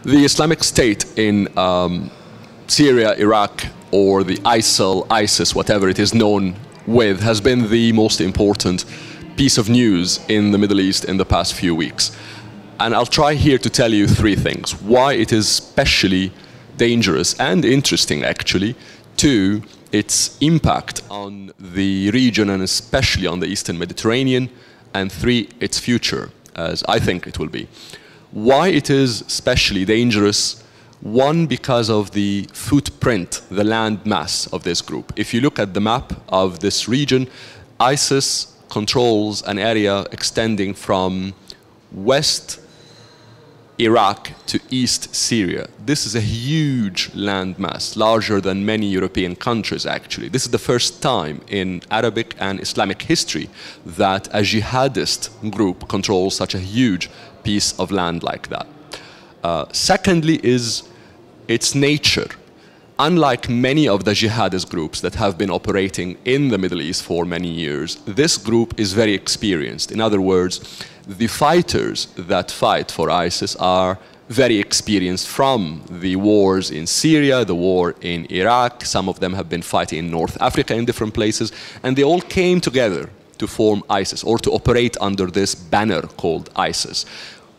The Islamic State in Syria, Iraq, or the ISIL, ISIS, whatever it is known with, has been the most important piece of news in the Middle East in the past few weeks. And I'll try here to tell you three things. Why it is especially dangerous and interesting, actually, two, its impact on the region and especially on the Eastern Mediterranean, and three, its future, as I think it will be. Why it is especially dangerous? One, because of the footprint, the land mass of this group. If you look at the map of this region, ISIS controls an area extending from West Iraq to East Syria. This is a huge land mass, larger than many European countries actually. This is the first time in Arabic and Islamic history that a jihadist group controls such a huge piece of land like that. Secondly is its nature. Unlike many of the jihadist groups that have been operating in the Middle East for many years, this group is very experienced. In other words, the fighters that fight for ISIS are very experienced from the wars in Syria, the war in Iraq. Some of them have been fighting in North Africa in different places, and they all came together to form ISIS or to operate under this banner called ISIS.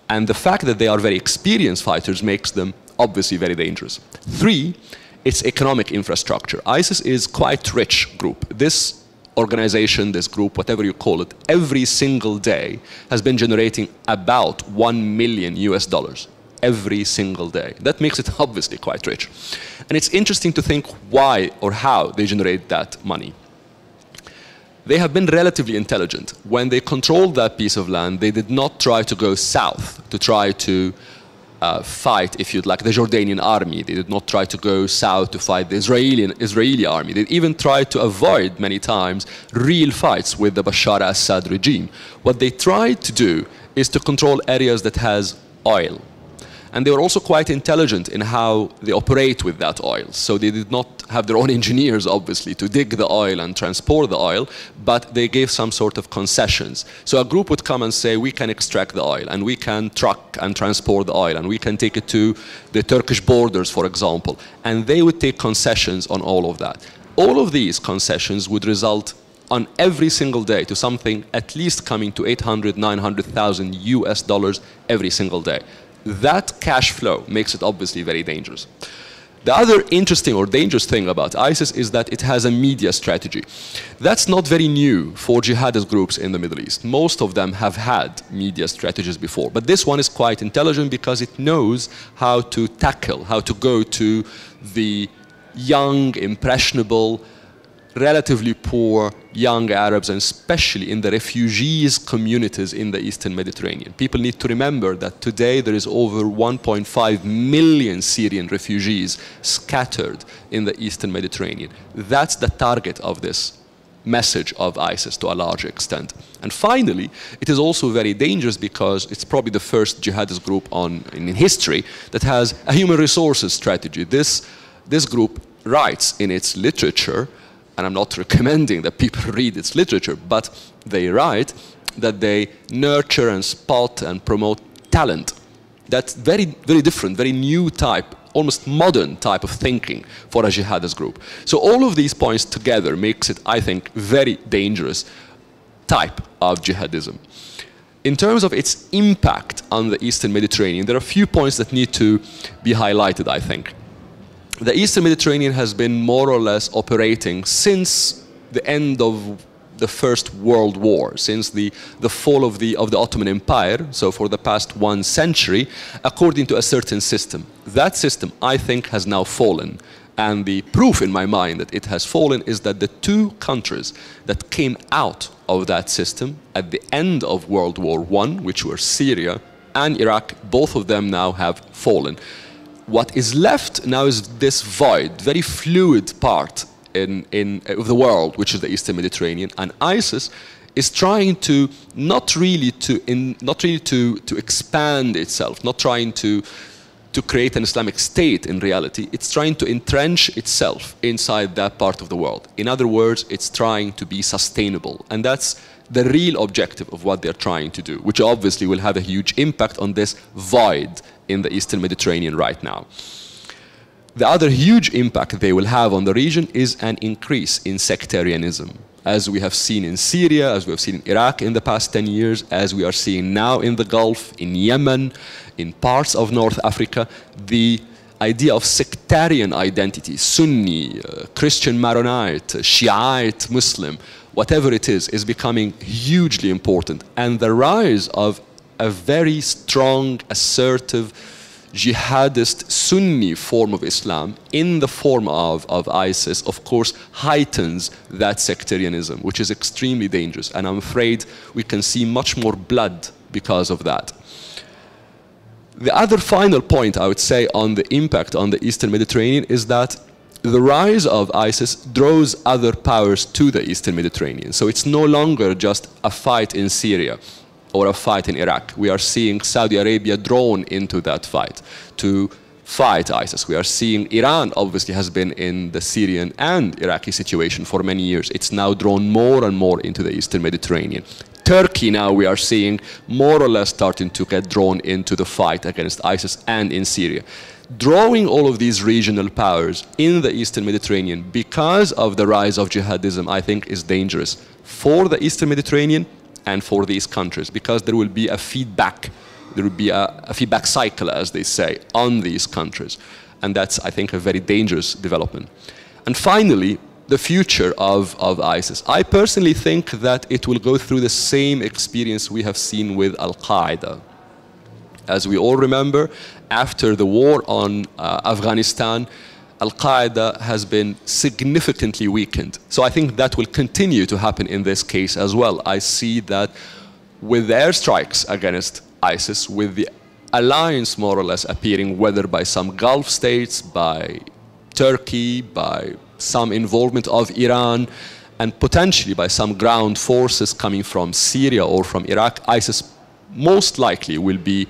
And the fact that they are very experienced fighters makes them obviously very dangerous. Three, its economic infrastructure. ISIS is quite rich group. This organization, this group, whatever you call it, every single day has been generating about $1 million US every single day. That makes it obviously quite rich. And it's interesting to think why or how they generate that money. They have been relatively intelligent. When they controlled that piece of land, they did not try to go south to try to fight, if you'd like, the Jordanian army. They did not try to go south to fight the Israeli army. They even tried to avoid many times real fights with the Bashar al-Assad regime. What they tried to do is to control areas that has oil. And they were also quite intelligent in how they operate with that oil. So they did not have their own engineers, obviously, to dig the oil and transport the oil, but they gave some sort of concessions. So a group would come and say, we can extract the oil, and we can truck and transport the oil, and we can take it to the Turkish borders, for example. And they would take concessions on all of that. All of these concessions would result on every single day to something at least coming to 800, 900,000 US every single day. That cash flow makes it obviously very dangerous. The other interesting or dangerous thing about ISIS is that it has a media strategy. That's not very new for jihadist groups in the Middle East. Most of them have had media strategies before, but this one is quite intelligent because it knows how to tackle, how to go to the young, impressionable, relatively poor young Arabs, and especially in the refugees communities in the Eastern Mediterranean. People need to remember that today there is over 1.5 million Syrian refugees scattered in the Eastern Mediterranean. That's the target of this message of ISIS to a large extent. And finally, it is also very dangerous because it's probably the first jihadist group in history that has a human resources strategy. This group writes in its literature, and I'm not recommending that people read its literature, but they write that they nurture and spot and promote talent. That's very, very different, very new type, almost modern type of thinking for a jihadist group. So all of these points together makes it, I think, very dangerous type of jihadism. In terms of its impact on the Eastern Mediterranean, there are a few points that need to be highlighted, I think. The Eastern Mediterranean has been more or less operating since the end of the First World War, since the fall of the Ottoman Empire, so for the past 1 century, according to a certain system. That system, I think, has now fallen. And the proof in my mind that it has fallen is that the two countries that came out of that system at the end of World War I, which were Syria and Iraq, both of them now have fallen. What is left now is this void, very fluid part of the world, which is the Eastern Mediterranean, and ISIS is trying to not really to expand itself, not trying to create an Islamic state in reality. It's trying to entrench itself inside that part of the world. In other words, it's trying to be sustainable, and that's the real objective of what they're trying to do, which obviously will have a huge impact on this void in the Eastern Mediterranean right now. The other huge impact they will have on the region is an increase in sectarianism, as we have seen in Syria, as we have seen in Iraq in the past 10 years, as we are seeing now in the Gulf, in Yemen, in parts of North Africa. The idea of sectarian identity, Sunni, Christian Maronite, Shiite, Muslim, whatever it is becoming hugely important. And the rise of a very strong, assertive, jihadist Sunni form of Islam in the form of ISIS, of course, heightens that sectarianism, which is extremely dangerous. And I'm afraid we can see much more blood because of that. The other final point I would say on the impact on the Eastern Mediterranean is that the rise of ISIS draws other powers to the Eastern Mediterranean. So it's no longer just a fight in Syria or a fight in Iraq. We are seeing Saudi Arabia drawn into that fight to fight ISIS. We are seeing Iran obviously has been in the Syrian and Iraqi situation for many years. It's now drawn more and more into the Eastern Mediterranean. Turkey now we are seeing more or less starting to get drawn into the fight against ISIS and in Syria. Drawing all of these regional powers in the Eastern Mediterranean because of the rise of jihadism, I think is dangerous for the Eastern Mediterranean and for these countries, because there will be a feedback. There will be a feedback cycle, as they say, on these countries. And that's, I think, a very dangerous development. And finally, the future of ISIS. I personally think that it will go through the same experience we have seen with Al-Qaeda. As we all remember, after the war on Afghanistan, Al-Qaeda has been significantly weakened. So I think that will continue to happen in this case as well. I see that with the airstrikes against ISIS, with the alliance more or less appearing, whether by some Gulf states, by Turkey, by some involvement of Iran, and potentially by some ground forces coming from Syria or from Iraq, ISIS most likely will be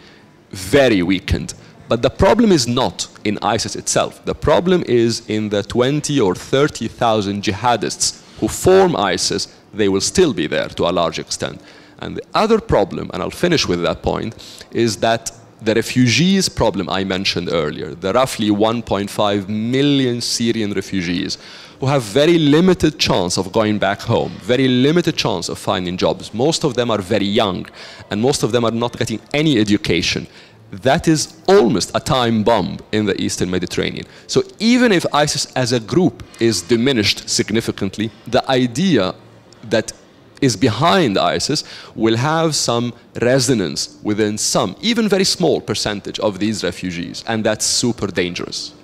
very weakened. But the problem is not in ISIS itself. The problem is in the 20 or 30,000 jihadists who form ISIS. They will still be there to a large extent. And the other problem, and I'll finish with that point, is that the refugees problem I mentioned earlier, the roughly 1.5 million Syrian refugees who have very limited chance of going back home, very limited chance of finding jobs. Most of them are very young, and most of them are not getting any education. That is almost a time bomb in the Eastern Mediterranean. So even if ISIS as a group is diminished significantly, the idea that is behind ISIS will have some resonance within some, even very small percentage of these refugees, and that's super dangerous.